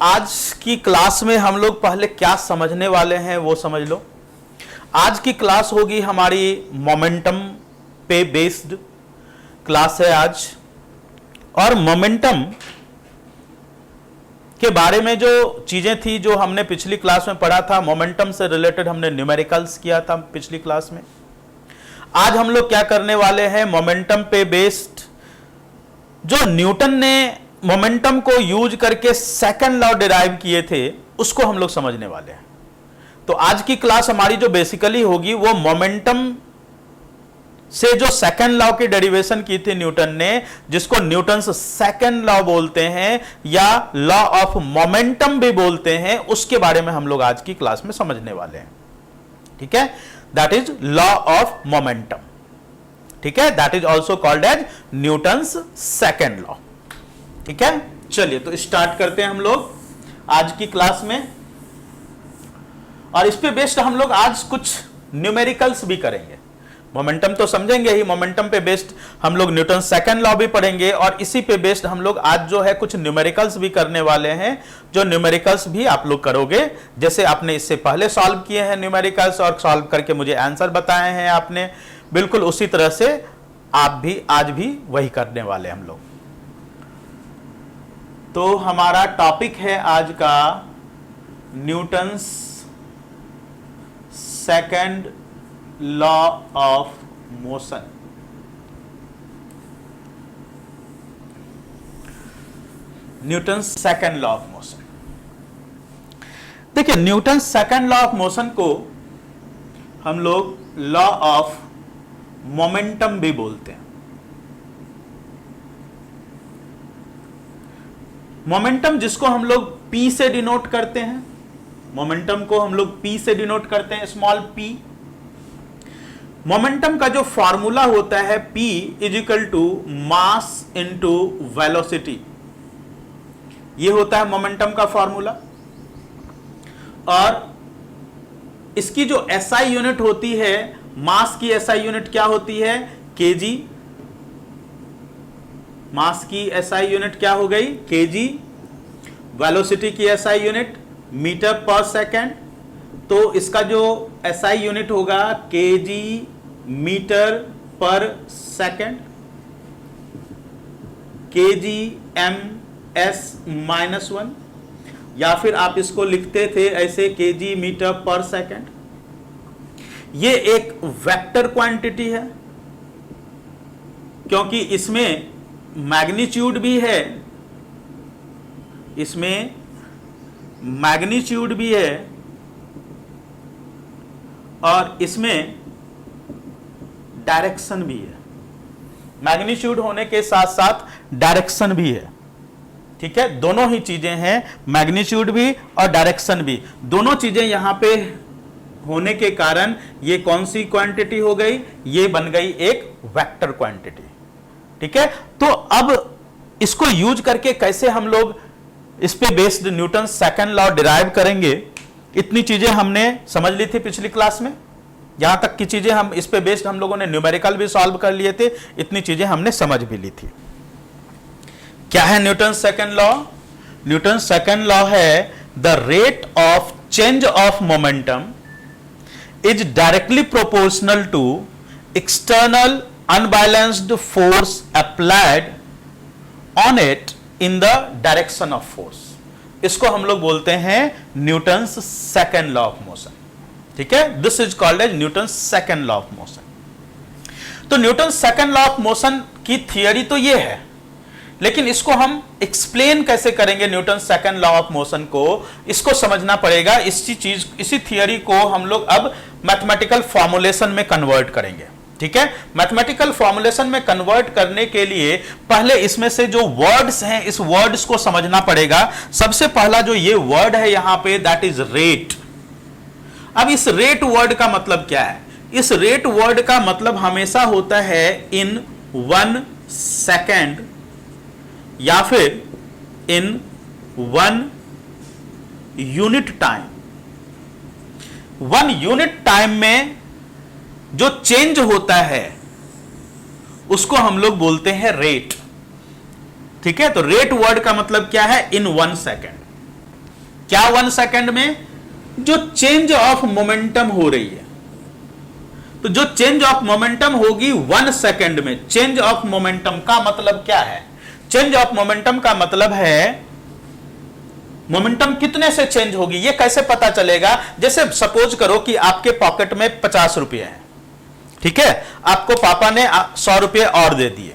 आज की क्लास में हम लोग पहले क्या समझने वाले हैं वो समझ लो। आज की क्लास होगी हमारी मोमेंटम पे बेस्ड क्लास है आज। और मोमेंटम के बारे में जो चीजें थी जो हमने पिछली क्लास में पढ़ा था, मोमेंटम से रिलेटेड हमने न्यूमेरिकल्स किया था पिछली क्लास में। आज हम लोग क्या करने वाले हैं, मोमेंटम पे बेस्ड जो न्यूटन ने मोमेंटम को यूज करके सेकंड लॉ डिराइव किए थे उसको हम लोग समझने वाले हैं। तो आज की क्लास हमारी जो बेसिकली होगी वो मोमेंटम से जो सेकंड लॉ की डेरिवेशन की थी न्यूटन ने, जिसको न्यूटन्स सेकंड लॉ बोलते हैं या लॉ ऑफ मोमेंटम भी बोलते हैं, उसके बारे में हम लोग आज की क्लास में समझने वाले हैं। ठीक है, that is law of momentum. ठीक है, that is also called as Newton's second law. ठीक है, चलिए तो स्टार्ट करते हैं हम लोग आज की क्लास में। और इस पे बेस्ड हम लोग आज कुछ न्यूमेरिकल्स भी करेंगे। मोमेंटम तो समझेंगे ही, मोमेंटम पे बेस्ड हम लोग न्यूटन सेकंड लॉ भी पढ़ेंगे और इसी पे बेस्ड हम लोग आज जो है कुछ न्यूमेरिकल्स भी करने वाले हैं। जो न्यूमेरिकल्स भी आप लोग करोगे, जैसे आपने इससे पहले सॉल्व किए हैं न्यूमेरिकल्स और सॉल्व करके मुझे आंसर बताए हैं आपने, बिल्कुल उसी तरह से आप भी आज भी वही करने वाले हम लोग। तो हमारा टॉपिक है आज का Newton's second law of motion. Newton's second law of motion. देखिए, Newton second law of motion को हम लोग लॉ ऑफ मोमेंटम भी बोलते हैं। मोमेंटम जिसको हम लोग P से डिनोट करते हैं, मोमेंटम को हम लोग P से डिनोट करते हैं, स्मॉल p। मोमेंटम का जो फॉर्मूला होता है P is equal to mass into velocity, ये होता है मोमेंटम का फॉर्मूला। और इसकी जो SI यूनिट होती है, मास की SI यूनिट क्या होती है, kg। मास की SI यूनिट क्या हो गई, kg। वेलोसिटी की SI unit metre per second, तो इसका जो SI यूनिट होगा kg metre per second, kg ms-1, या फिर आप इसको लिखते थे ऐसे kg मीटर पर सेकेंड। ये एक वेक्टर क्वांटिटी है क्योंकि इसमें मैग्नीट्यूड भी है, इसमें मैग्नीट्यूड भी है और इसमें डायरेक्शन भी है। मैग्नीट्यूड होने के साथ साथ डायरेक्शन भी है। ठीक है, दोनों ही चीजें हैं, मैग्नीट्यूड भी और डायरेक्शन भी। दोनों चीजें यहां पे होने के कारण ये कौन सी क्वांटिटी हो गई, ये बन गई एक वेक्टर क्वांटिटी। ठीक है, तो अब इसको यूज करके कैसे हम लोग इस पे based Newton second law derive करेंगे, इतनी चीजें हमने समझ ली थी पिछली क्लास में। यहां तक की चीजें हम इस पे बेस्ड हम लोगों ने न्यूमेरिकल भी सॉल्व कर लिए थे, इतनी चीजें हमने समझ भी ली थी। क्या है Newton second law? Newton second law है the rate of change of momentum is directly proportional to external unbalanced force applied on it in the direction of force। इसको हम लोग बोलते हैं Newton's second law of motion. ठीक है, this is called as Newton second law of motion. तो Newton second law of motion की theory तो ये है, लेकिन इसको हम एक्सप्लेन कैसे करेंगे Newton second law of motion को, इसको समझना पड़ेगा। इसी थियरी को हम लोग अब मैथमेटिकल फॉर्मुलेशन में कन्वर्ट करेंगे। ठीक है, मैथमेटिकल फॉर्मुलेशन में कन्वर्ट करने के लिए पहले इसमें से जो वर्ड्स हैं, इस वर्ड्स को समझना पड़ेगा। सबसे पहला जो ये वर्ड है यहां पे, दैट इज रेट। अब इस रेट वर्ड का मतलब क्या है? इस रेट वर्ड का मतलब हमेशा होता है इन 1 सेकेंड या फिर इन 1 यूनिट टाइम। 1 यूनिट टाइम में जो चेंज होता है उसको हम लोग बोलते हैं रेट। ठीक है, तो रेट वर्ड का मतलब क्या है, इन 1 सेकेंड। क्या 1 सेकेंड में? जो चेंज ऑफ मोमेंटम हो रही है, तो जो चेंज ऑफ मोमेंटम होगी 1 सेकेंड में, चेंज ऑफ मोमेंटम का मतलब क्या है? चेंज ऑफ मोमेंटम का मतलब है मोमेंटम कितने से चेंज होगी। ये कैसे पता चलेगा? जैसे सपोज करो कि आपके पॉकेट में 50 रुपए हैं, ठीक है, आपको पापा ने 100 रुपए और दे दिए,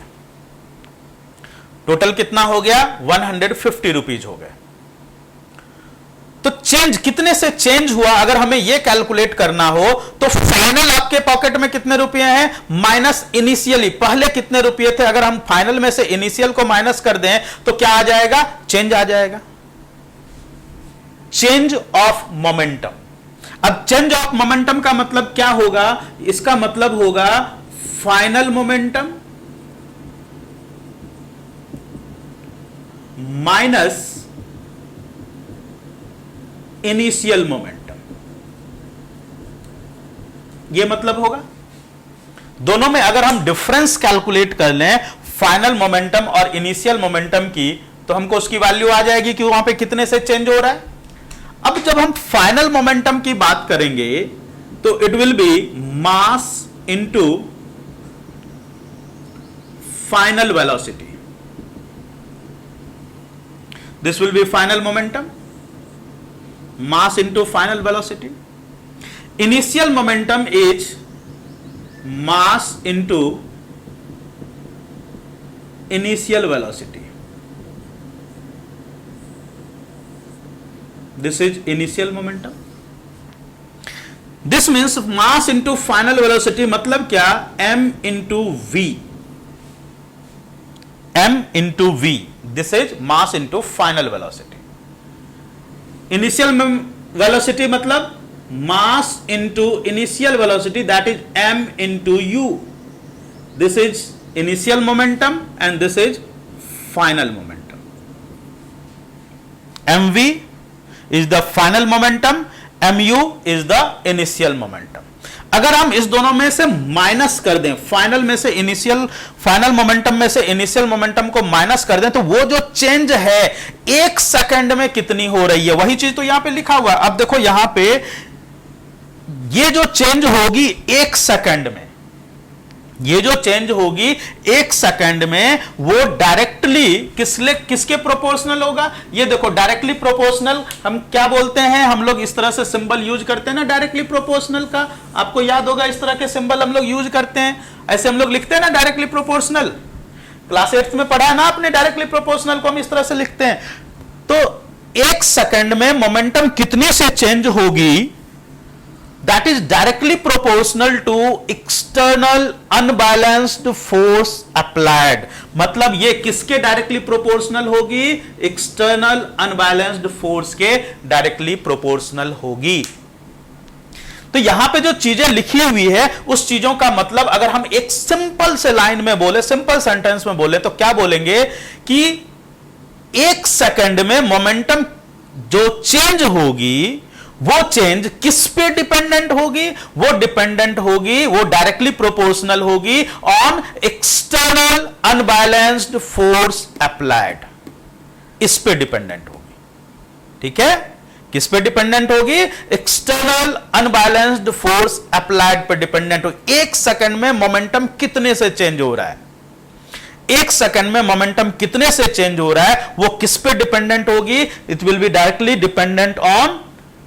टोटल कितना हो गया? 150 रुपीज हो गए। तो चेंज कितने से चेंज हुआ, अगर हमें यह कैलकुलेट करना हो तो फाइनल आपके पॉकेट में कितने रुपए हैं माइनस इनिशियली पहले कितने रुपए थे, अगर हम फाइनल में से इनिशियल को माइनस कर दें तो क्या आ जाएगा? चेंज आ जाएगा, चेंज ऑफ मोमेंटम। अब चेंज ऑफ मोमेंटम का मतलब क्या होगा? इसका मतलब होगा final momentum minus initial momentum, यह मतलब होगा। दोनों में अगर हम डिफरेंस कैलकुलेट कर लें फाइनल मोमेंटम और इनिशियल मोमेंटम की, तो हमको उसकी वैल्यू आ जाएगी कि वहां पे कितने से चेंज हो रहा है। अब जब हम फाइनल मोमेंटम की बात करेंगे तो it will be mass into final velocity, this will be final momentum, mass into final velocity. Initial momentum is mass into initial velocity. This is initial momentum. This means mass into final velocity मतलब क्या? m into v. m into v. This is mass into final velocity. Initial velocity मतलब mass into initial velocity, that is m into u. This is initial momentum and this is final momentum. mv is the final momentum, mu is the initial momentum. अगर हम इस दोनों में से minus कर दें, final में से इनिशियल, फाइनल मोमेंटम में से इनिशियल मोमेंटम को माइनस कर दें, तो वो जो चेंज है 1 सेकंड में कितनी हो रही है, वही चीज तो यहां पे लिखा हुआ है. अब देखो यहां पे ये जो चेंज होगी 1 सेकंड में, ये जो चेंज होगी 1 सेकंड में, वो डायरेक्टली किसके प्रोपोर्शनल होगा? ये देखो डायरेक्टली प्रोपोर्शनल. हम क्या बोलते हैं, हम लोग इस तरह से सिंबल यूज करते हैं ना डायरेक्टली प्रोपोर्शनल का, आपको याद होगा इस तरह के सिंबल हम लोग यूज करते हैं, ऐसे हम लोग लिखते हैं ना डायरेक्टली प्रोपोर्शनल. क्लास 8 में पढ़ा है ना आपने, डायरेक्टली प्रोपोर्शनल को हम इस तरह से लिखते हैं. तो 1 सेकंड में मोमेंटम कितने से चेंज होगी? That is directly proportional to external unbalanced force applied. मतलब ये किसके डायरेक्टली प्रोपोर्शनल होगी? एक्सटर्नल अनबैलेंस्ड फोर्स के डायरेक्टली प्रोपोर्शनल होगी. तो यहां पे जो चीजें लिखी हुई है उस चीजों का मतलब अगर हम एक सिंपल से लाइन में बोले, सिंपल सेंटेंस में बोले, तो क्या बोलेंगे कि 1 सेकंड में मोमेंटम जो चेंज होगी वो चेंज किस पे डिपेंडेंट होगी? वो डिपेंडेंट होगी, वो डायरेक्टली प्रोपोर्शनल होगी on external unbalanced force applied. इस पे डिपेंडेंट होगी. ठीक है, किस पे डिपेंडेंट होगी? एक्सटर्नल अनबैलेंस्ड फोर्स अप्लाइड पे डिपेंडेंट होगी. 1 सेकंड में मोमेंटम कितने से चेंज हो रहा है? 1 सेकंड में मोमेंटम कितने से चेंज हो रहा है, वो किस पे डिपेंडेंट होगी? It will be directly dependent on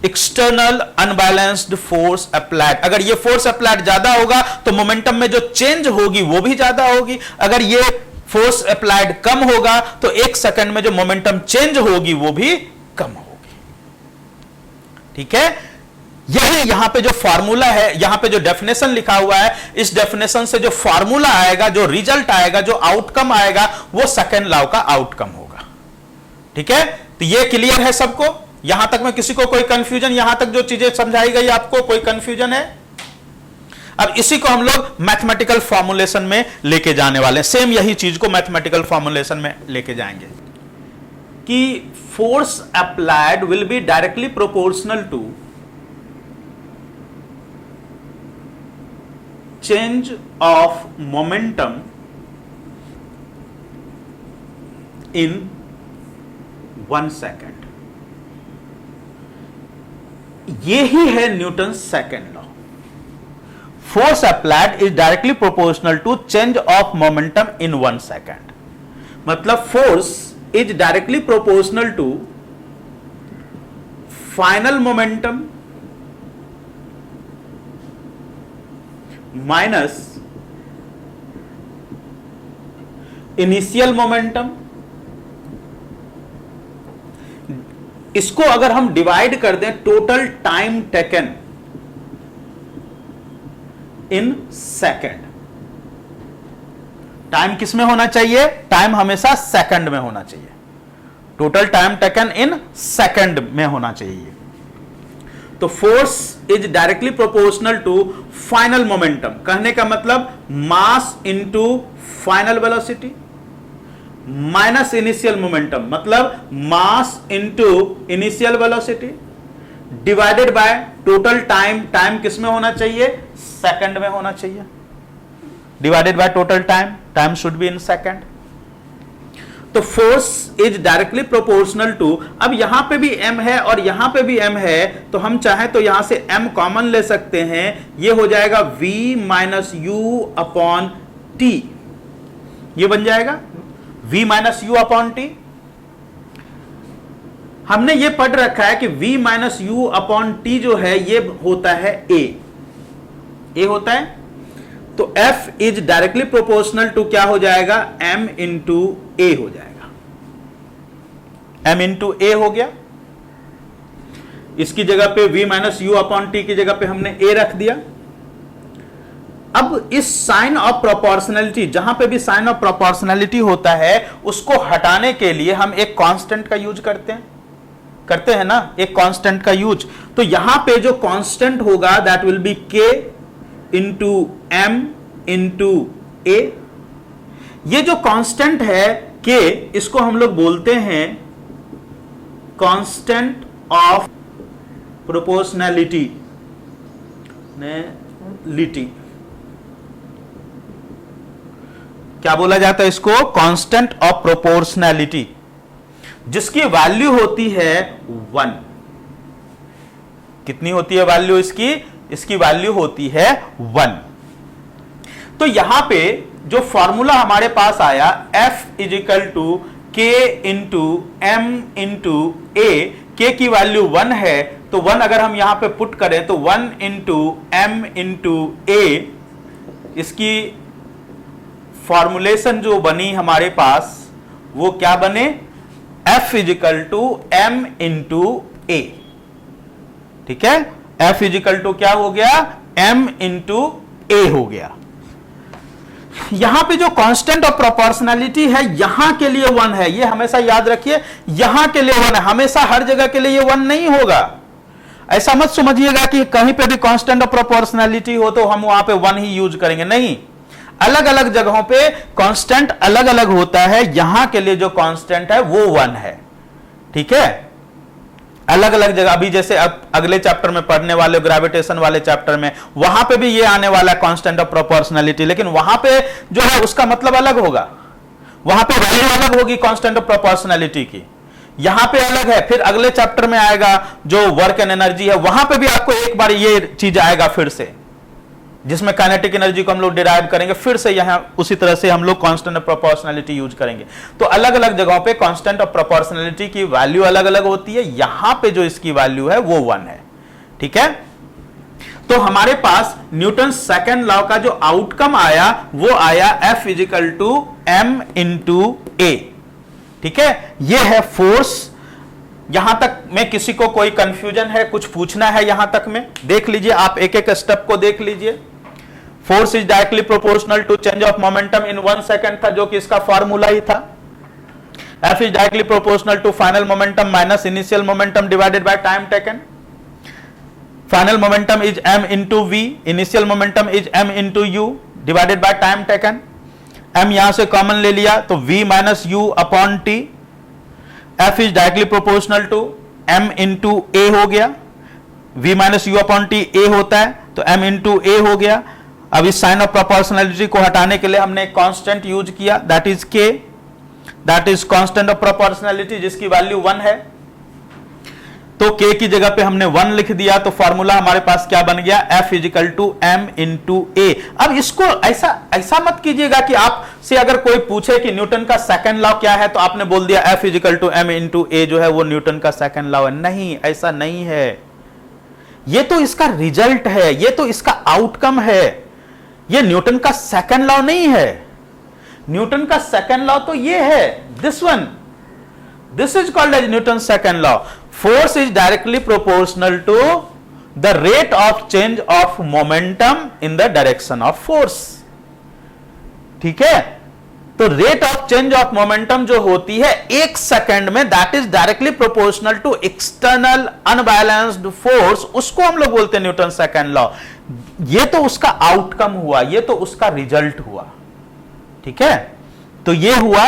external unbalanced force applied. अगर ये फोर्स अप्लाइड ज्यादा होगा तो मोमेंटम में जो चेंज होगी वो भी ज्यादा होगी. अगर ये फोर्स अप्लाइड कम होगा तो 1 सेकंड में जो मोमेंटम चेंज होगी वो भी कम होगी. ठीक है, यही यहां पे जो फॉर्मूला है, यहां पे जो डेफिनेशन लिखा हुआ है, इस डेफिनेशन से जो फॉर्मूला आएगा, जो रिजल्ट आएगा, जो आउटकम आएगा, वो सेकंड लॉ का आउटकम होगा. ठीक है, तो ये क्लियर है सबको? यहां तक में किसी को कोई कंफ्यूजन, यहां तक जो चीजें समझाई गई आपको कोई कंफ्यूजन है? अब इसी को हम लोग मैथमेटिकल फॉर्मुलेशन में लेके जाने वाले हैं. सेम यही चीज को मैथमेटिकल फॉर्मुलेशन में लेके जाएंगे कि force applied will be directly proportional to change of momentum in 1 second. ये ही है Newton second law. Force applied is directly proportional to change of momentum in 1 second. मतलब force is directly proportional to final momentum minus initial momentum. इसको अगर हम divide कर दें total time taken in second. Time किस में होना चाहिए? टाइम हमेशा सेकंड में होना चाहिए। Total time taken in second में होना चाहिए। तो force is directly proportional to final momentum. कहने का मतलब mass into final velocity minus initial momentum, मतलब mass into initial velocity divided by total time. Time किस में होना चाहिए? सेकंड में होना चाहिए। Divided by total time, time should be in second. तो force is directly proportional to, अब यहां पे भी m है और यहां पे भी m है, तो हम चाहें तो यहां से m कॉमन ले सकते हैं। ये हो जाएगा v minus you upon T. ये बन जाएगा v minus you upon T. हमने ये पढ़ रखा है कि v minus you upon T जो है ये होता है a होता है। तो f is directly proportional to क्या हो जाएगा? m इंटू ए हो जाएगा। m इंटू ए हो गया। इसकी जगह पे v minus you upon T की जगह पे हमने a रख दिया। अब इस साइन ऑफ प्रोपोर्शनलिटी, जहां पे भी साइन ऑफ प्रोपोर्शनलिटी होता है उसको हटाने के लिए हम एक कांस्टेंट का यूज करते हैं ना, एक कांस्टेंट का यूज। तो यहां पे जो कांस्टेंट होगा that will be k into m into a. ये जो कांस्टेंट है k, इसको हम लोग बोलते हैं कांस्टेंट ऑफ प्रोपोर्शनलिटी। क्या बोला जाता है इसको? कांस्टेंट ऑफ प्रोपोर्शनलिटी, जिसकी वैल्यू होती है 1। कितनी होती है वैल्यू इसकी? इसकी वैल्यू होती है 1। तो यहां पे जो फॉर्मूला हमारे पास आया F is equal to K into M into A, K की वैल्यू 1 है, तो 1 अगर हम यहां पे पुट करें तो 1 इंटू M इंटू A, इसकी फॉर्मुलेशन जो बनी हमारे पास वो क्या बने? F is equal to M into A। ठीक है, F इजिकल टू क्या हो गया? M इंटू A हो गया। यहां पे जो कांस्टेंट ऑफ प्रोपोर्शनलिटी है यहां के लिए 1 है, ये हमेशा याद रखिए। यहां के लिए 1 है, हमेशा हर जगह के लिए ये 1 नहीं होगा। ऐसा मत समझिएगा कि कहीं पे भी कांस्टेंट ऑफ प्रोपोर्शनलिटी हो तो हम वहां पे 1 ही यूज करेंगे, नहीं। अलग अलग जगहों पे कांस्टेंट अलग अलग होता है। यहां के लिए जो कांस्टेंट है वो 1 है। ठीक है, अलग अलग जगह, अभी जैसे अब अगले चैप्टर में पढ़ने वाले ग्रेविटेशन वाले चैप्टर में, वहां पे भी ये आने वाला कांस्टेंट ऑफ प्रोपोर्शनलिटी, लेकिन वहां पे जो है उसका मतलब अलग होगा। वहां पे वैल्यू अलग होगी कांस्टेंट ऑफ प्रोपोर्शनलिटी की, यहां पे अलग है। फिर अगले चैप्टर में आएगा जो वर्क एंड एनर्जी है, वहां पे भी आपको एक बार ये चीज आएगा फिर से, जिसमें काइनेटिक एनर्जी को हम लोग डिराइव करेंगे। फिर से यहां उसी तरह से हम लोग कांस्टेंट ऑफ प्रोपोर्शनलिटी यूज करेंगे। तो अलग अलग जगहों पे कांस्टेंट ऑफ प्रोपोर्शनलिटी की वैल्यू अलग अलग होती है। यहां पे जो इसकी वैल्यू है वो 1 है। ठीक है, तो हमारे पास न्यूटन सेकंड लॉ का जो आउटकम आया वो आया F is equal to M into a. ठीक है, ये है फोर्स। यहां तक में किसी को कोई कंफ्यूजन है, कुछ पूछना है यहां तक में? देख लीजिए, आप एक एक स्टेप को देख लीजिए। Force is directly proportional to change of momentum in 1 second था, जो कि इसका फॉर्मूला ही था। F is directly proportional to final momentum minus initial momentum divided by time taken. Final momentum is m into v, initial momentum is m into u divided by time taken. m यहां से common ले लिया तो v minus u upon t. F is directly proportional to m into a हो गया। v minus you upon T a होता है तो m इंटू a हो गया। अब इस साइन ऑफ प्रोपोर्शनलिटी को हटाने के लिए हमने एक कांस्टेंट यूज किया, that is k, that is constant of proportionality, जिसकी वैल्यू 1 है। तो k की जगह पे हमने 1 लिख दिया, तो फॉर्मूला हमारे पास क्या बन गया, F is equal to m into a. अब इसको ऐसा मत कीजिएगा कि आपसे अगर कोई पूछे कि न्यूटन का सेकंड लॉ क्या है तो आपने बोल दिया F is equal to m into a जो है वो न्यूटन का सेकंड लॉ है। नहीं, ऐसा नहीं है। ये तो इसका रिजल्ट है, ये तो इसका आउटकम है, ये न्यूटन का सेकंड लॉ नहीं है। न्यूटन का सेकंड लॉ तो ये है, this one, this is called as Newton second law. Force is directly proportional to the rate of change of momentum in the direction of force. ठीक है, तो rate of change of momentum जो होती है 1 second में, that is directly proportional to external unbalanced force, उसको हम लोग बोलते हैं न्यूटन सेकंड लॉ। ये तो उसका आउटकम हुआ, ये तो उसका रिजल्ट हुआ। ठीक है, तो ये हुआ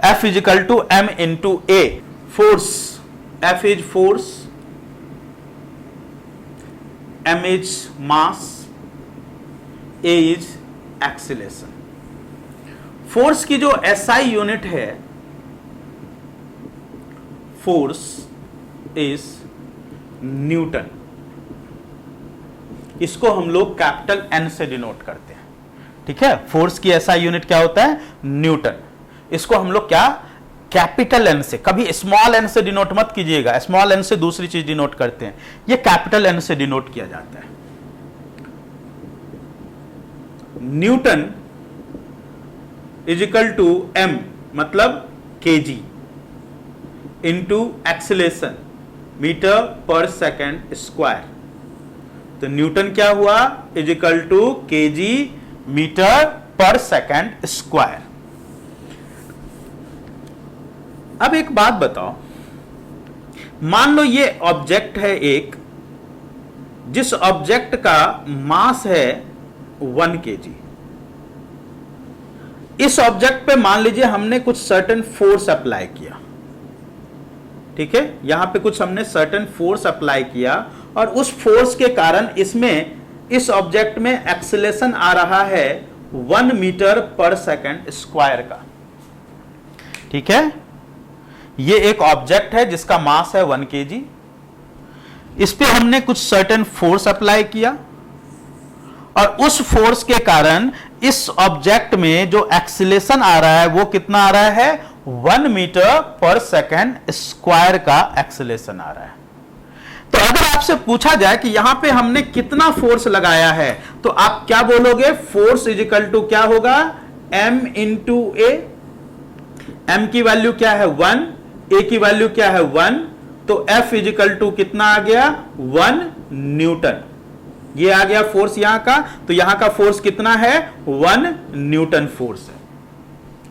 F is equal to m into a. Force, F is force, m is mass, a is acceleration. Force की जो SI यूनिट है, फोर्स इज न्यूटन। इसको हम लोग कैपिटल N से डिनोट करते हैं। ठीक है, फोर्स की SI यूनिट क्या होता है, न्यूटन। इसको हम लोग क्या, कैपिटल N से, कभी स्मॉल n से डिनोट मत कीजिएगा, स्मॉल n से दूसरी चीज डिनोट करते हैं, ये कैपिटल N से डिनोट किया जाता है। न्यूटन इजिकल टू m मतलब kg into acceleration metre per second square. तो न्यूटन क्या हुआ, is equal to kg metre per second square. अब एक बात बताओ, मान लो ये ऑब्जेक्ट है एक, जिस ऑब्जेक्ट का मास है 1 kg। इस ऑब्जेक्ट पे मान लीजिए हमने कुछ सर्टेन फोर्स अप्लाई किया। ठीक है, यहां पे कुछ हमने सर्टेन फोर्स अप्लाई किया और उस फोर्स के कारण इसमें, इस ऑब्जेक्ट में एक्सीलरेशन आ रहा है 1 मीटर पर सेकेंड स्क्वायर का। ठीक है, ये एक ऑब्जेक्ट है जिसका मास है 1 kg। इस पे हमने कुछ सर्टेन फोर्स अप्लाई किया और उस फोर्स के कारण इस ऑब्जेक्ट में जो एक्सीलरेशन आ रहा है वो कितना आ रहा है, 1 मीटर पर सेकेंड स्क्वायर का एक्सीलरेशन आ रहा है। तो अगर आपसे पूछा जाए कि यहां पे हमने कितना फोर्स लगाया है, तो आप क्या बोलोगे, फोर्स इजिकल टू क्या होगा, m इंटू ए। m की वैल्यू क्या है 1, a की वैल्यू क्या है 1, तो F इजिकल टू कितना आ गया, 1 न्यूटन। ये आ गया फोर्स यहां का, तो यहां का फोर्स कितना है, 1 न्यूटन फोर्स है।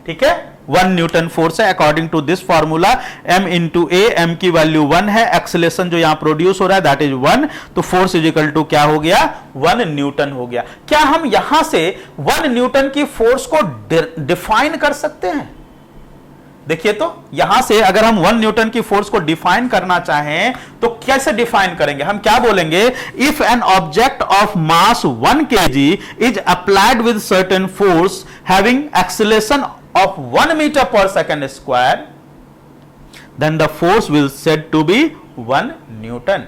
ठीक है, 1 न्यूटन फोर्स है according to this formula. m into a, m की वैल्यू 1 है, एक्सीलरेशन जो यहां प्रोड्यूस हो रहा है दैट इज 1, तो फोर्स इजिकल टू क्या हो गया, 1 न्यूटन हो गया। क्या हम यहां से 1 न्यूटन की फोर्स को डिफाइन कर सकते हैं? देखिए, तो यहां से अगर हम 1 न्यूटन की फोर्स को डिफाइन करना चाहें तो कैसे डिफाइन करेंगे? हम क्या बोलेंगे, if an object of mass 1 kg is applied with certain force having acceleration of 1 meter per second square, then the force will said to be 1 Newton.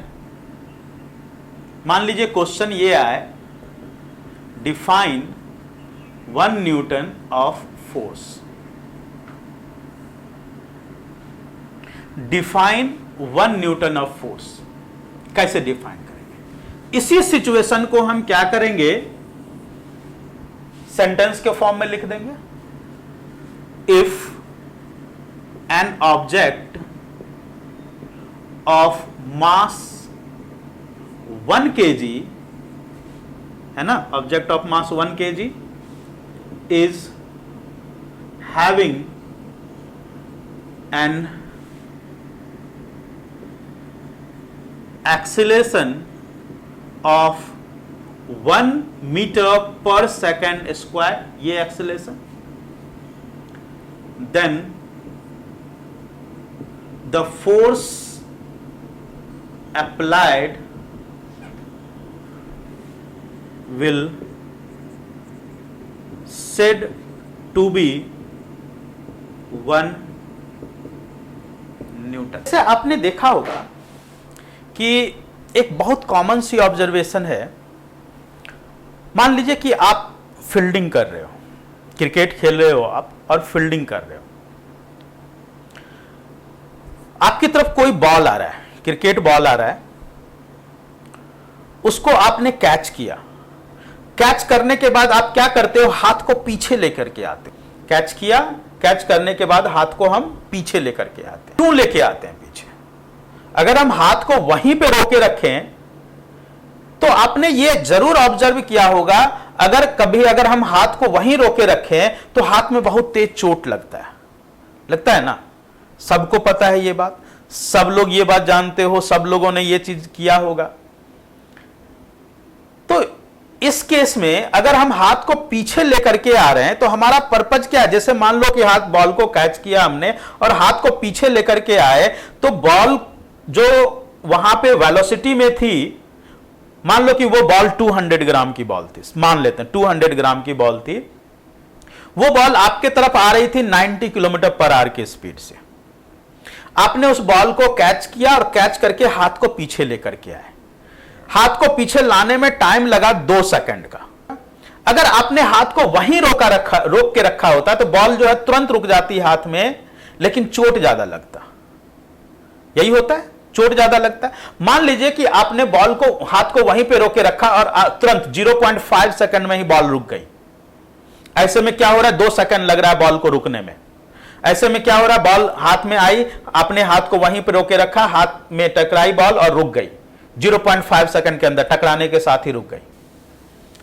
मान लीजिए क्वेश्चन ये आए, define 1 Newton of force. Define 1 Newton of force कैसे define करेंगे? इसी situation को हम क्या करेंगे, सेंटेंस के फॉर्म में लिख देंगे। If an object of mass 1 kg, है ना, object of mass 1 kg is having an acceleration of 1 meter per second square, ये acceleration, then the force applied will said to be 1 Newton. से आपने देखा होगा कि एक बहुत कॉमन सी ऑब्जर्वेशन है, मान लीजिए कि आप फील्डिंग कर रहे हो, क्रिकेट खेल रहे हो आप और फील्डिंग कर रहे हो, आपकी तरफ कोई बॉल आ रहा है, क्रिकेट बॉल आ रहा है, उसको आपने कैच किया। कैच करने के बाद आप क्या करते हो, हाथ को पीछे लेकर के आते हो। कैच किया, कैच करने के बाद हाथ को हम पीछे लेकर के आते हैं। क्यों लेके आते हैं पीछे? अगर हम हाथ को वहीं पे रोके रखें तो आपने ये जरूर ऑब्जर्व किया होगा, अगर हम हाथ को वहीं रोके रखें तो हाथ में बहुत तेज चोट लगता है ना। सबको पता है ये बात, सब लोग ये बात जानते हो, सब लोगों ने ये चीज किया होगा। तो इस केस में अगर हम हाथ को पीछे लेकर के आ रहे हैं तो हमारा पर्पज क्या है? जैसे मान लो कि हाथ बॉल को कैच किया हमने और हाथ को पीछे लेकर के आए, तो बॉल जो वहां पे वेलोसिटी में थी, मान लो कि वो बॉल 200 ग्राम की बॉल थी, मान लेते हैं 200 ग्राम की बॉल थी, वो बॉल आपके तरफ आ रही थी 90 किलोमीटर पर आवर की स्पीड से। आपने उस बॉल को कैच किया और कैच करके हाथ को पीछे लेकर के आए। हाथ को पीछे लाने में टाइम लगा 2 सेकंड का। अगर आपने हाथ को वहीं रोक के रखा होता तो बॉल जो है तुरंत रुक जाती हाथ में, लेकिन चोट ज्यादा लगता। यही होता है, चोट ज्यादा लगता है। मान लीजिए कि आपने बॉल को, हाथ को वहीं पे रोके रखा और तुरंत 0.5 सेकंड में ही बॉल रुक गई। ऐसे में क्या हो रहा है, 2 सेकंड लग रहा है बॉल को रुकने में। ऐसे में क्या हो रहा है, बॉल हाथ में आई, आपने हाथ को वहीं पे रोके रखा, हाथ में टकराई बॉल और रुक गई। 0.5 सेकंड के अंदर टकराने के साथ ही रुक गई।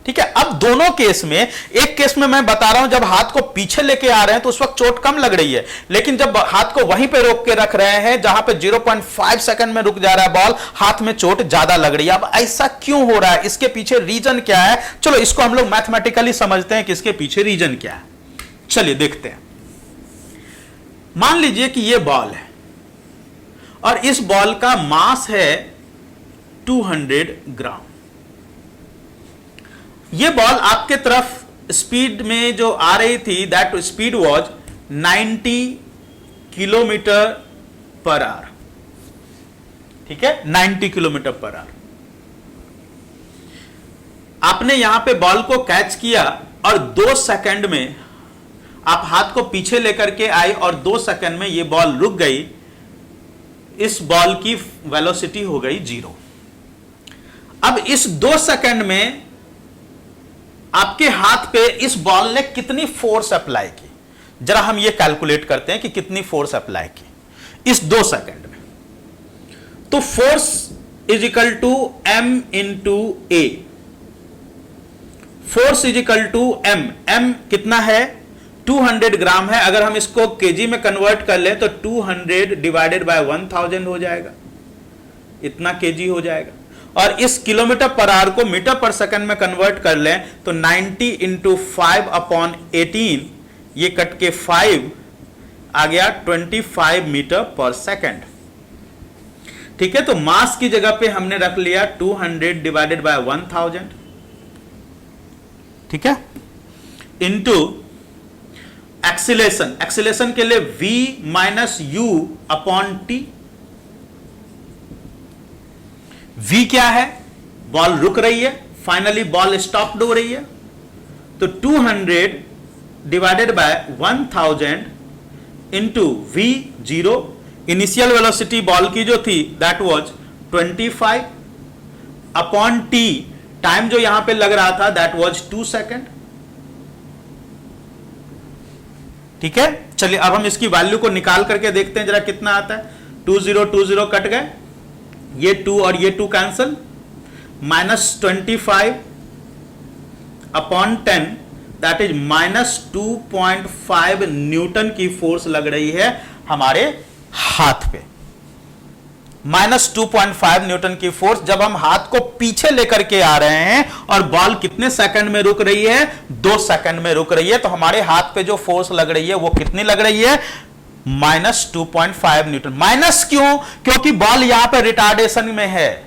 ठीक है। अब दोनों केस में, एक केस में मैं बता रहा हूं जब हाथ को पीछे लेके आ रहे हैं तो उस वक्त चोट कम लग रही है, लेकिन जब हाथ को वहीं पे रोक के रख रहे हैं जहां पे 0.5 सेकंड में रुक जा रहा है बॉल, हाथ में चोट ज्यादा लग रही है। अब ऐसा क्यों हो रहा है, इसके पीछे रीजन क्या है? चलो इसको हम लोग मैथमेटिकली समझते हैं कि इसके पीछे रीजन क्या है। चलिए देखते हैं। मान लीजिए कि यह बॉल है और इस बॉल का मास है 200 ग्राम। यह बॉल आपके तरफ स्पीड में जो आ रही थी, that speed was 90 kilometre per hour. ठीक है, 90 किलोमीटर पर आवर। आपने यहां पे बॉल को कैच किया और 2 सेकंड में आप हाथ को पीछे लेकर के आए और 2 सेकंड में यह बॉल रुक गई। इस बॉल की वेलोसिटी हो गई 0। अब इस 2 सेकंड में आपके हाथ पे इस बॉल ने कितनी फोर्स अप्लाई की, जरा हम ये कैलकुलेट करते हैं कि कितनी फोर्स अप्लाई की इस 2 सेकंड में। तो force is equal to m into a. Force is equal to m कितना है, 200 ग्राम है। अगर हम इसको केजी में कन्वर्ट कर लें तो 200 डिवाइडेड बाय 1000 हो जाएगा, इतना केजी हो जाएगा। और इस किलोमीटर पर आवर को मीटर पर सेकंड में कन्वर्ट कर लें तो 90 इंटू 5/18, ये कट के 5 आ गया 25 मीटर पर सेकंड। ठीक है, तो मास की जगह पे हमने रख लिया 200 डिवाइडेड बाय 1000। ठीक है, इंटू एक्सीलेशन। एक्सीलेशन के लिए v minus u upon T. v क्या है, बॉल रुक रही है, फाइनली बॉल स्टॉप्ड हो रही है। तो 200 divided by 1000 into v 0। Initial velocity ball की जो थी that was 25 upon t, time जो यहां पे लग रहा था दैट वाज 2 सेकंड। ठीक है, चलिए अब हम इसकी वैल्यू को निकाल करके देखते हैं जरा कितना आता है। 20 कट गए, ये 2 और ये 2 cancel, -25 upon 10 that is -2.5 Newton की फोर्स लग रही है हमारे हाथ पे। -2.5 न्यूटन की फोर्स जब हम हाथ को पीछे लेकर के आ रहे हैं और बॉल कितने सेकंड में रुक रही है, 2 सेकंड में रुक रही है। तो हमारे हाथ पे जो फोर्स लग रही है वो कितनी लग रही है, -2.5 न्यूटन। माइनस क्यों? क्योंकि बॉल यहां पे रिटार्डेशन में है,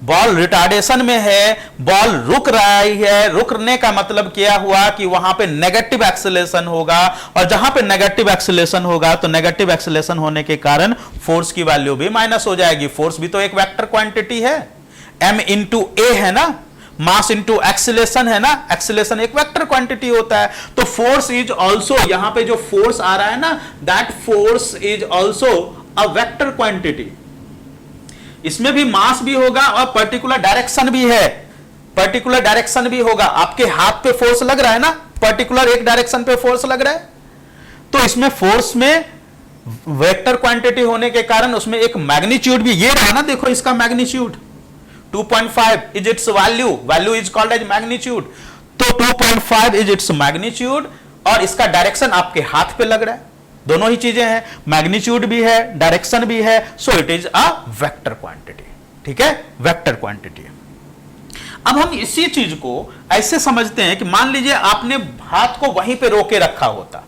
बॉल रिटार्डेशन में है, बॉल रुक रही है, रुकने का मतलब क्या हुआ कि वहां पे नेगेटिव एक्सेलरेशन होगा, और जहां पे नेगेटिव एक्सेलरेशन होगा तो नेगेटिव एक्सेलरेशन होने के कारण फोर्स की वैल्यू भी माइनस हो जाएगी। फोर्स भी तो एक वेक्टर क्वांटिटी है, m इंटू ए है ना, मास इंटू एक्सेलरेशन है ना, एक्सेलरेशन एक वेक्टर क्वांटिटी होता है। तो फोर्स इज ऑल्सो, यहां पे जो फोर्स आ रहा है ना, that force is also a vector quantity. इसमें भी मास भी होगा और पर्टिकुलर डायरेक्शन भी है, पर्टिकुलर डायरेक्शन भी होगा। आपके हाथ पे फोर्स लग रहा है ना, पर्टिकुलर एक डायरेक्शन पे फोर्स लग रहा है, तो इसमें फोर्स में वेक्टर क्वांटिटी होने के कारण उसमें एक मैग्नीट्यूड भी, ये रहा ना, देखो इसका magnitude 2.5 is its value, value is called as magnitude. तो 2.5 इज इट्स मैग्नीट्यूड, और इसका डायरेक्शन आपके हाथ पे लग रहा है, दोनों ही चीजें हैं, मैग्नीट्यूड भी है, डायरेक्शन भी है, so it is a vector quantity. ठीक है, वेक्टर क्वांटिटी। अब हम इसी चीज को ऐसे समझते हैं कि मान लीजिए आपने हाथ को वहीं पे रोके रखा होता,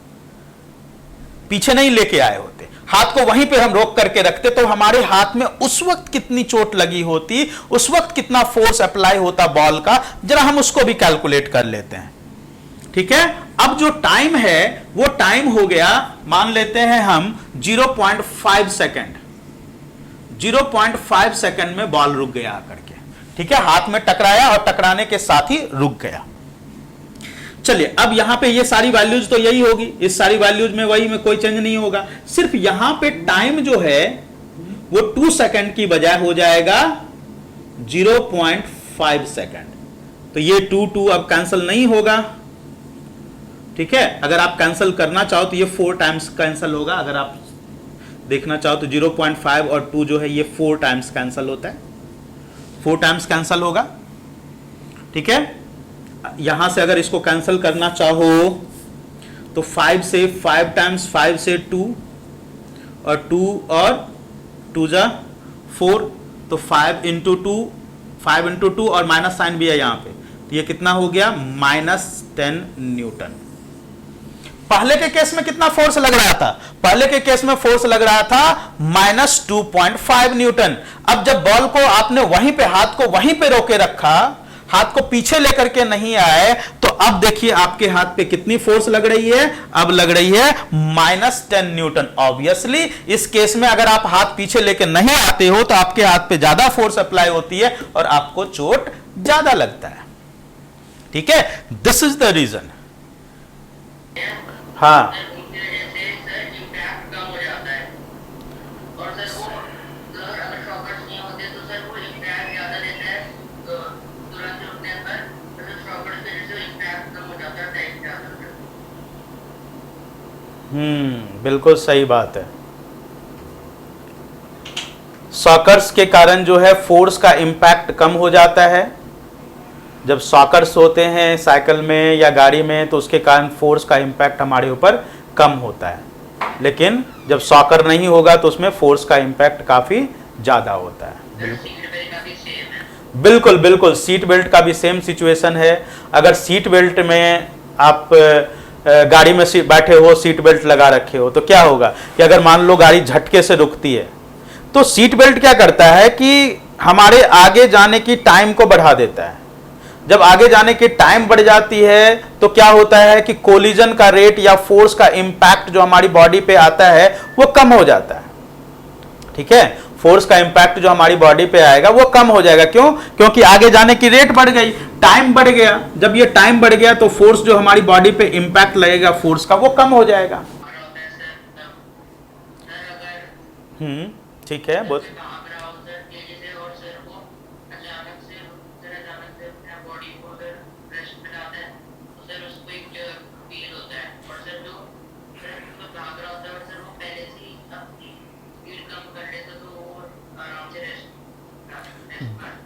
पीछे नहीं लेके आए होते, हाथ को वहीं पे हम रोक करके रखते, तो हमारे हाथ में उस वक्त कितनी चोट लगी होती, उस वक्त कितना फोर्स अप्लाई होता बॉल का, जरा हम उसको भी कैलकुलेट कर लेते हैं। ठीक है, अब जो टाइम है वो टाइम हो गया, मान लेते हैं हम 0.5 सेकेंड, 0.5 सेकेंड में बॉल रुक गया आकर के। ठीक है, हाथ में टकराया और टकराने के साथ ही रुक गया। चलिए, अब यहां पे ये सारी वैल्यूज तो यही होगी, इस सारी वैल्यूज में वही में कोई चेंज नहीं होगा, सिर्फ यहां पे टाइम जो है वो 2 सेकेंड की बजाय हो जाएगा 0.5 सेकेंड। तो ये 2 अब कैंसिल नहीं होगा। ठीक है, अगर आप कैंसिल करना चाहो तो ये 4 टाइम्स कैंसिल होगा, अगर आप देखना चाहो तो 0.5 और 2 जो है ये 4 टाइम्स कैंसिल होता है, 4 टाइम्स कैंसिल होगा। ठीक है, यहां से अगर इसको कैंसिल करना चाहो तो 5 से 5 टाइम्स 5 से 2 और 2 और 2 जा 4, तो 5 इंटू 2, 5 इंटू 2 और माइनस साइन भी है यहां पे, तो ये कितना हो गया -10 न्यूटन। पहले के केस में कितना फोर्स लग रहा था, पहले के केस में फोर्स लग रहा था -2.5 न्यूटन। अब जब बॉल को आपने वहीं पे, हाथ को वहीं पे रोके रखा, हाथ को पीछे लेकर के नहीं आए, तो अब देखिए आपके हाथ पे कितनी फोर्स लग रही है, अब लग रही है -10 न्यूटन। ऑब्वियसली इस केस में अगर आप हाथ पीछे लेकर नहीं आते हो तो आपके हाथ पे ज्यादा फोर्स अप्लाई होती है और आपको चोट ज्यादा लगता है। ठीक है, दिस इज द रीजन। हाँ, बिल्कुल सही बात है। सॉकर्स के कारण जो है फोर्स का इंपैक्ट कम हो जाता है। जब सॉकर्स होते हैं साइकिल में या गाड़ी में तो उसके कारण फोर्स का इंपैक्ट हमारे ऊपर कम होता है, लेकिन जब सॉकर नहीं होगा तो उसमें फोर्स का इंपैक्ट काफी ज्यादा होता है। बिल्कुल बिल्कुल, सीट बेल्ट का भी सेम सिचुएशन है। अगर सीट बेल्ट में आप गाड़ी में बैठे हो, सीट बेल्ट लगा रखे हो, तो क्या होगा कि अगर मान लो गाड़ी झटके से रुकती है तो सीट बेल्ट क्या करता है कि हमारे आगे जाने की टाइम को बढ़ा देता है। जब आगे जाने की टाइम बढ़ जाती है तो क्या होता है कि कोलिजन का रेट या फोर्स का इंपैक्ट जो हमारी बॉडी पे आता है वो कम हो जाता है। ठीक है, फोर्स का इंपैक्ट जो हमारी बॉडी पे आएगा वो कम हो जाएगा। क्यों? क्योंकि आगे जाने की रेट बढ़ गई, टाइम बढ़ गया। जब ये टाइम बढ़ गया तो फोर्स जो हमारी बॉडी पे इंपैक्ट लगेगा फोर्स का वो कम हो जाएगा। ठीक है, बहुत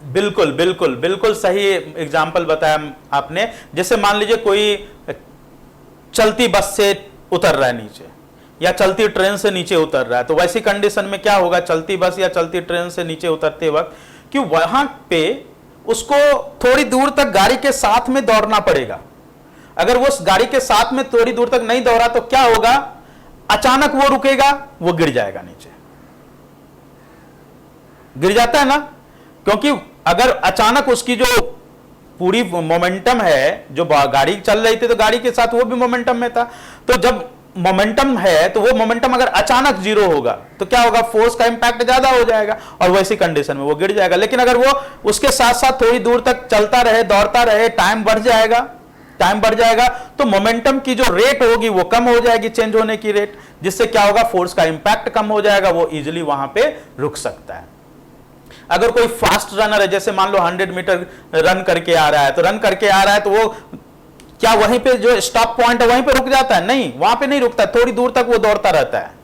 बिल्कुल बिल्कुल बिल्कुल सही एग्जाम्पल बताया आपने। जैसे मान लीजिए कोई चलती बस से उतर रहा है नीचे या चलती ट्रेन से नीचे उतर रहा है, तो वैसी कंडीशन में क्या होगा, चलती बस या चलती ट्रेन से नीचे उतरते वक्त कि वहां पे उसको थोड़ी दूर तक गाड़ी के साथ में दौड़ना पड़ेगा। अगर वो उस गाड़ी के साथ में थोड़ी दूर तक नहीं दौड़ा तो क्या होगा, अचानक वो रुकेगा, वो गिर जाएगा, नीचे गिर जाता है ना, क्योंकि अगर अचानक उसकी जो पूरी मोमेंटम है, जो गाड़ी चल रही थी तो गाड़ी के साथ वो भी मोमेंटम में था, तो जब मोमेंटम है तो वो मोमेंटम अगर अचानक जीरो होगा तो क्या होगा, फोर्स का इंपैक्ट ज्यादा हो जाएगा और वैसी कंडीशन में वो गिर जाएगा। लेकिन अगर वो उसके साथ साथ थोड़ी दूर तक चलता रहे, दौड़ता रहे, टाइम बढ़ जाएगा तो मोमेंटम की जो रेट होगी वो कम हो जाएगी, चेंज होने की रेट, जिससे क्या होगा, फोर्स का इंपैक्ट कम हो जाएगा, वो इजीली वहां पे रुक सकता है। अगर कोई फास्ट रनर है, जैसे मान लो 100 मीटर रन करके आ रहा है, तो वो क्या वहीं पे जो स्टॉप पॉइंट है वहीं पे रुक जाता है? नहीं, वहां पे नहीं रुकता, थोड़ी दूर तक वो दौड़ता रहता है,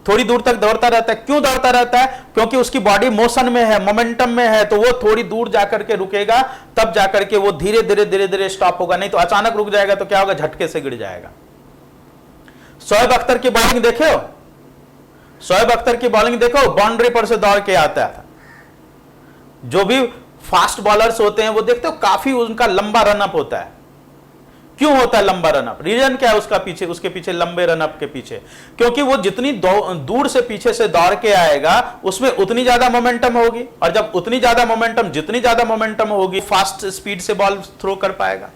क्यों दौड़ता रहता है? क्योंकि उसकी बॉडी मोशन में है, मोमेंटम में है, तो वो थोड़ी दूर जाकर के रुकेगा, तब जाकर के वो धीरे धीरे स्टॉप होगा, नहीं तो अचानक रुक जाएगा तो क्या होगा, झटके से गिर जाएगा। शोएब अख्तर की बॉलिंग देखो, बाउंड्री पर से दौड़ के आता है। जो भी फास्ट बॉलर्स होते हैं वो देखते हो काफी उनका लंबा रनअप होता है। क्यों होता है लंबा रनअप? रीजन क्या है उसके पीछे लंबे रनअप के पीछे? क्योंकि वो जितनी दूर से पीछे से दौड़ के आएगा उसमें उतनी ज्यादा मोमेंटम होगी, और जब जितनी ज्यादा मोमेंटम होगी, फास्ट स्पीड से बॉल थ्रो कर पाएगा।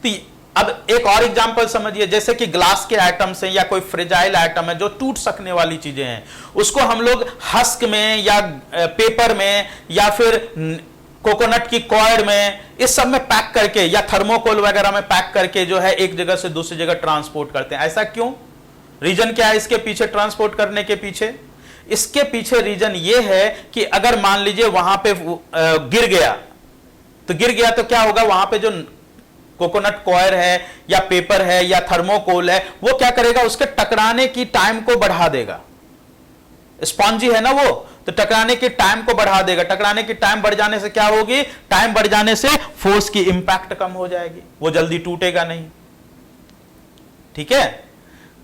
तो अब एक और एग्जांपल समझिए, जैसे कि ग्लास के आइटम्स हैं या कोई फ्रेजाइल आइटम है जो टूट सकने वाली चीजें हैं, उसको हम लोग हस्क में या पेपर में या फिर कोकोनट की कॉर्ड में, इस सब में पैक करके या थर्मोकोल वगैरह में पैक करके जो है एक जगह से दूसरी जगह ट्रांसपोर्ट करते हैं। ऐसा क्यों? रीजन क्या है इसके पीछे, ट्रांसपोर्ट करने के पीछे? इसके पीछे रीजन ये है कि अगर मान लीजिए वहां पे गिर गया तो क्या होगा, वहां पे जो कोकोनट कॉयर है या पेपर है या थर्मोकोल है, वो क्या करेगा, उसके टकराने की टाइम को बढ़ा देगा। स्पॉन्जी है ना वो, तो टकराने की टाइम को बढ़ा देगा। टकराने की टाइम बढ़ जाने से क्या होगी, टाइम बढ़ जाने से फोर्स की इंपैक्ट कम हो जाएगी, वो जल्दी टूटेगा नहीं। ठीक है,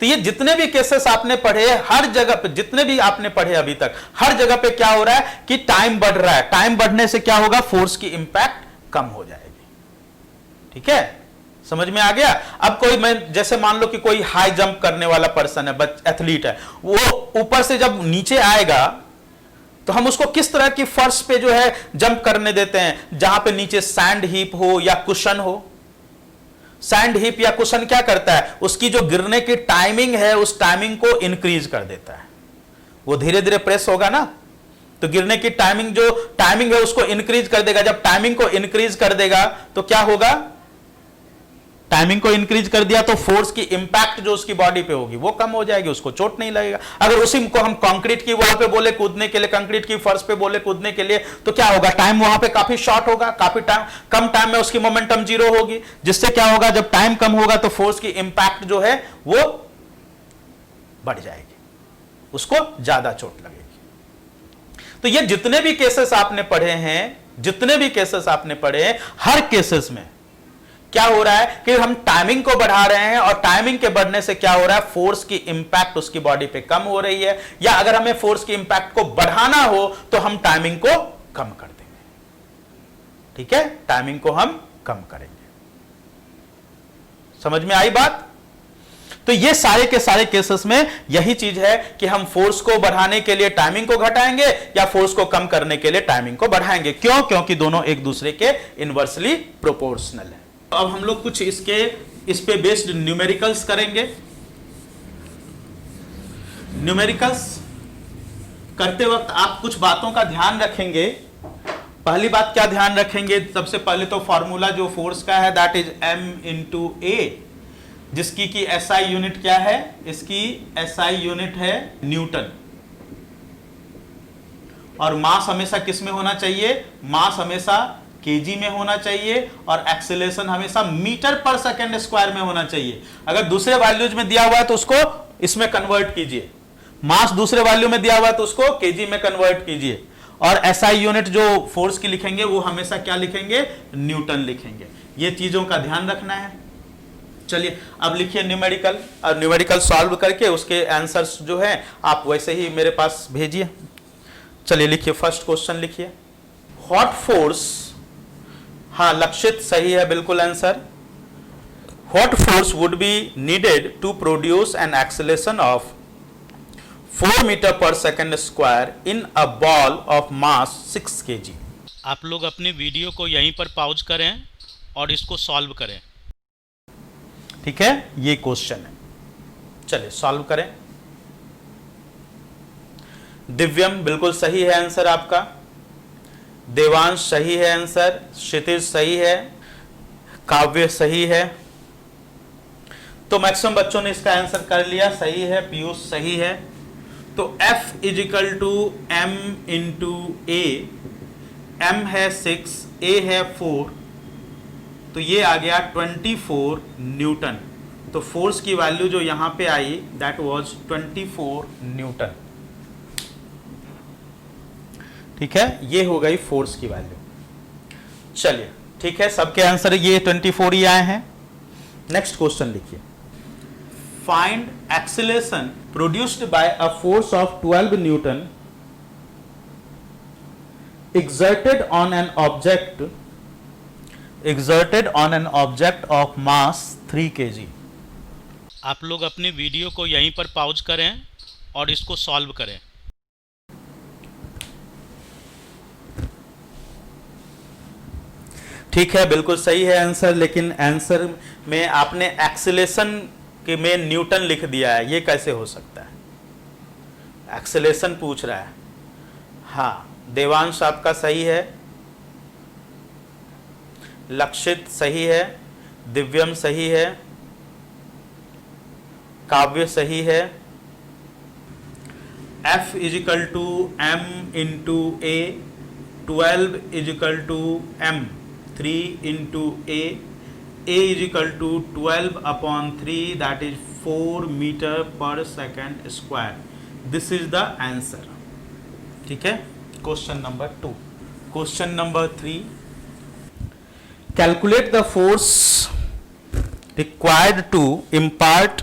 तो ये जितने भी केसेस आपने पढ़े, हर जगह पे जितने भी आपने पढ़े अभी तक, हर जगह पे क्या हो रहा है कि टाइम बढ़ रहा है। टाइम बढ़ने से क्या होगा, फोर्स की इंपैक्ट कम हो जाएगी। ठीक है, समझ में आ गया? अब कोई, मैं जैसे मान लो कि कोई हाई जंप करने वाला पर्सन है, एथलीट है, वो ऊपर से जब नीचे आएगा तो हम उसको किस तरह की फर्श पे जो है जंप करने देते हैं, जहां पे नीचे सैंड हीप हो या कुशन हो। सैंड हीप या कुशन क्या करता है, उसकी जो गिरने की टाइमिंग है उस टाइमिंग को इंक्रीज कर देता है। वो धीरे धीरे प्रेस होगा ना, तो गिरने की टाइमिंग है उसको इंक्रीज कर देगा। जब टाइमिंग को इंक्रीज कर देगा तो क्या होगा, टाइमिंग को इंक्रीज कर दिया तो फोर्स की इंपैक्ट जो उसकी बॉडी पे होगी वो कम हो जाएगी, उसको चोट नहीं लगेगा। अगर उसी को हम कंक्रीट की वॉल पे बोले कूदने के लिए, कंक्रीट की फर्श पे बोले कूदने के लिए, तो क्या होगा, टाइम वहां पे काफी शॉर्ट होगा, कम टाइम में उसकी मोमेंटम जीरो होगी, जिससे क्या होगा, जब टाइम कम होगा तो फोर्स की इंपैक्ट जो है वो बढ़ जाएगी, उसको ज्यादा चोट लगेगी। तो ये जितने भी केसेस आपने पढ़े हैं, हर केसेस में क्या हो रहा है कि हम टाइमिंग को बढ़ा रहे हैं, और टाइमिंग के बढ़ने से क्या हो रहा है, फोर्स की इंपैक्ट उसकी बॉडी पे कम हो रही है। या अगर हमें फोर्स की इंपैक्ट को बढ़ाना हो तो हम टाइमिंग को कम कर देंगे। ठीक है, टाइमिंग को हम कम करेंगे। समझ में आई बात? तो ये सारे के सारे केसेस में यही चीज है कि हम फोर्स को बढ़ाने के लिए टाइमिंग को घटाएंगे या फोर्स को कम करने के लिए टाइमिंग को बढ़ाएंगे। क्यों? क्योंकि दोनों एक दूसरे के इनवर्सली प्रोपोर्शनल है। अब हम लोग कुछ इस पे बेस्ड न्यूमेरिकल्स करेंगे। न्यूमेरिकल्स करते वक्त आप कुछ बातों का ध्यान रखेंगे। पहली बात क्या ध्यान रखेंगे, सबसे पहले तो फॉर्मूला जो फोर्स का है दैट इज m/a, जिसकी की SI यूनिट क्या है, इसकी SI यूनिट है न्यूटन। और मास हमेशा किस में होना चाहिए, मास हमेशा केजी में होना चाहिए, और एक्सेलरेशन हमेशा मीटर पर सेकेंड स्क्वायर में होना चाहिए। अगर दूसरे वैल्यूज में दिया हुआ है तो उसको इसमें कन्वर्ट कीजिए, मास दूसरे वैल्यू में दिया हुआ है तो उसको केजी में कन्वर्ट कीजिए, और SI यूनिट जो फोर्स की लिखेंगे वो हमेशा क्या लिखेंगे, न्यूटन लिखेंगे। ये चीजों का ध्यान रखना है। चलिए अब लिखिए न्यूमेरिकल, और न्यूमेरिकल सॉल्व करके उसके आंसर्स जो है आप वैसे ही मेरे पास भेजिए। चलिए लिखिए, फर्स्ट क्वेश्चन लिखिए, व्हाट फोर्स, हाँ लक्षित सही है बिल्कुल answer. What force would be needed to produce an acceleration of 4 metre per second square in a ball of mass 6 kg। आप लोग अपनी वीडियो को यहीं पर पॉज करें और इसको सॉल्व करें। ठीक है, ये क्वेश्चन है, चलिए सॉल्व करें। दिव्यम बिल्कुल सही है आंसर आपका, देवांश सही है आंसर, क्षितिज सही है, काव्य सही है। तो मैक्सिमम बच्चों ने इसका आंसर कर लिया, सही है। पीयूष सही है। तो F is equal to M into a, M है 6, A है 4, तो ये आ गया 24 न्यूटन। तो फोर्स की वैल्यू जो यहां पे आई दैट वाज 24 न्यूटन। ठीक है, ये हो गई फोर्स की वैल्यू। चलिए ठीक है, सबके आंसर ये 24 ही आए हैं। नेक्स्ट क्वेश्चन लिखिए। Find acceleration produced by a force of 12 Newton exerted on an object of mass 3 kg। आप लोग अपनी वीडियो को यहीं पर पॉज करें और इसको सॉल्व करें। ठीक है, बिल्कुल सही है आंसर, लेकिन आंसर में आपने एक्सीलरेशन के में न्यूटन लिख दिया है, ये कैसे हो सकता है? एक्सीलरेशन पूछ रहा है। हाँ, देवांश आपका सही है, लक्षित सही है, दिव्यम सही है, काव्य सही है। F is equal to M into a, 12 equal to M, 3 into A equal to 12 upon 3 that is 4 metre per second square. This is the answer. ठीक है, question number 2। Question number 3, calculate the force required to impart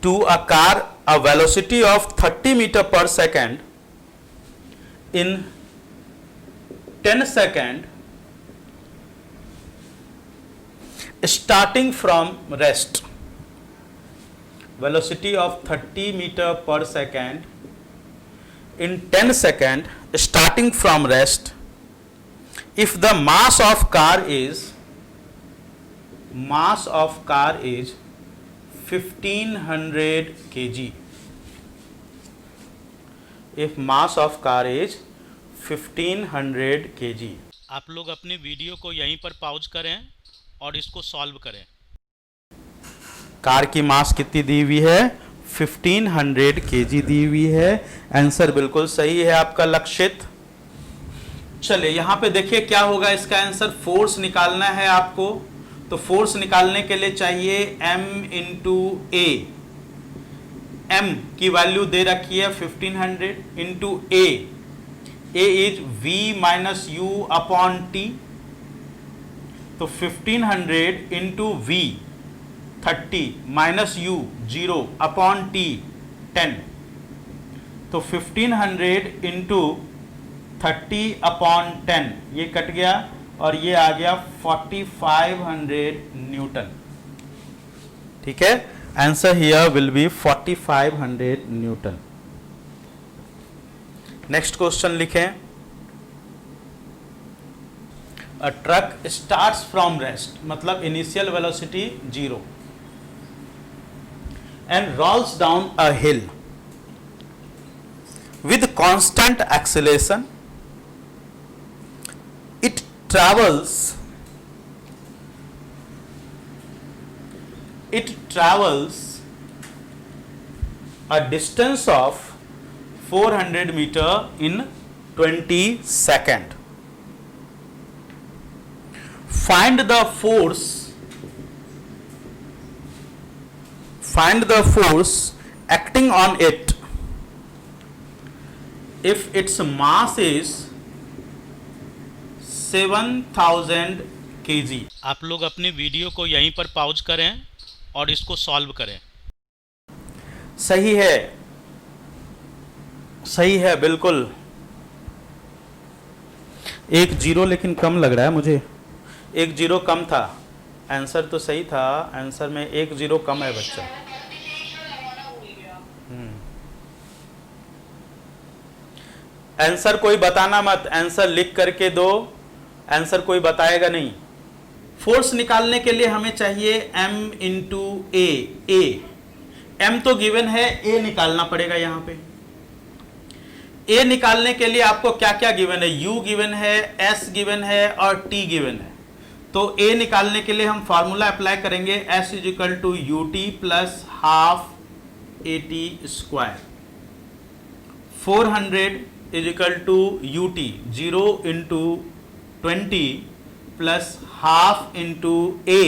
to a car a velocity of 30 metre per second in 10 second starting from rest। velocity of 30 meter per second in 10 second starting from rest if the mass of car is 1500 kg। if mass of car is 1500 kg। आप लोग अपनी video को यहीं पर pause करें और इसको solve करें। कार की मास कितनी दी हुई है? 1500 kg दी हुई है। आंसर बिल्कुल सही है आपका लक्षित। चलिए यहां पे देखिए क्या होगा इसका आंसर। फोर्स निकालना है आपको, तो फोर्स निकालने के लिए चाहिए M इंटू ए। M की वैल्यू दे रखी है 1500 into A is V minus you upon T. तो 1500 into V 30 minus you 0 upon T 10। तो 1500 इंटू 30 अपॉन 10 ये कट गया और ये आ गया 4500 न्यूटन। ठीक है, answer here will be 4500 Newton. Next question लिखें। A truck starts from rest, मतलब initial velocity 0 and rolls down a hill with constant acceleration. It travels a distance of 400 meter in 20 seconds. Find the force acting on it if its mass is 7000 kg। आप लोग अपनी video को यहीं पर pause करें और इसको solve करें। सही है, सही है बिल्कुल। 1 0 लेकिन कम लग रहा है मुझे, 1 0 कम था। आंसर तो सही था, आंसर में 1 0 कम है बच्चा। आंसर कोई बताना मत, आंसर लिख करके दो, आंसर कोई बताएगा नहीं। फोर्स निकालने के लिए हमें चाहिए m इंटू ए, m तो गिवन है, a निकालना पड़ेगा। यहां पे a निकालने के लिए आपको क्या क्या गिवन है, u गिवन है, s गिवन है और t गिवन है। तो a निकालने के लिए हम फॉर्मूला अप्लाई करेंगे, s is equal to u t plus half a t square. 400 is equal to u t, 0 into 20 plus half into a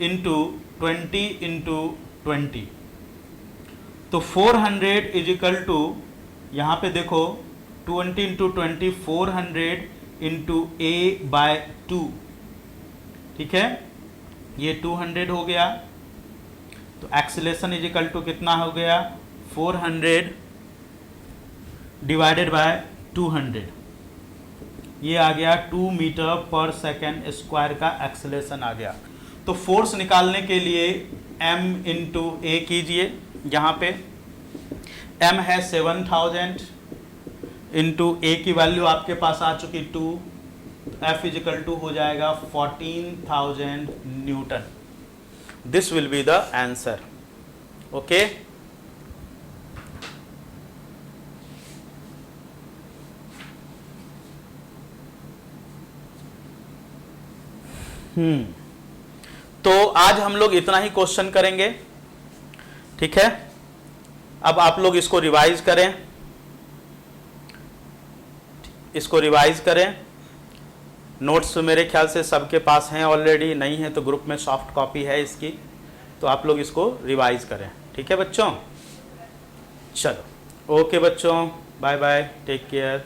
into 20 into 20। तो 400 इज इक्वल टू, यहां पे देखो 20 इंटू 20, 400 इंटू ए bye 2, ठीक है, ये 200 हो गया। तो एक्सीलरेशन इज इक्वल टू कितना हो गया, 400 डिवाइडेड बाय 200, ये आ गया 2 मीटर पर सेकेंड स्क्वायर का एक्सीलरेशन आ गया। तो फोर्स निकालने के लिए m इंटू ए कीजिए, यहाँ पे m है 7000 इंटू ए की वैल्यू आपके पास आ चुकी 2, F इज इक्वल टू हो जाएगा 14,000 Newton. This will be the answer. Okay, तो आज हम लोग इतना ही क्वेश्चन करेंगे, ठीक है। अब आप लोग इसको रिवाइज करें, इसको रिवाइज करें। नोट्स मेरे ख्याल से सबके पास हैं ऑलरेडी, नहीं है तो ग्रुप में सॉफ्ट कॉपी है इसकी, तो आप लोग इसको रिवाइज करें, ठीक है बच्चों। चलो ओके बच्चों, बाय बाय, टेक केयर।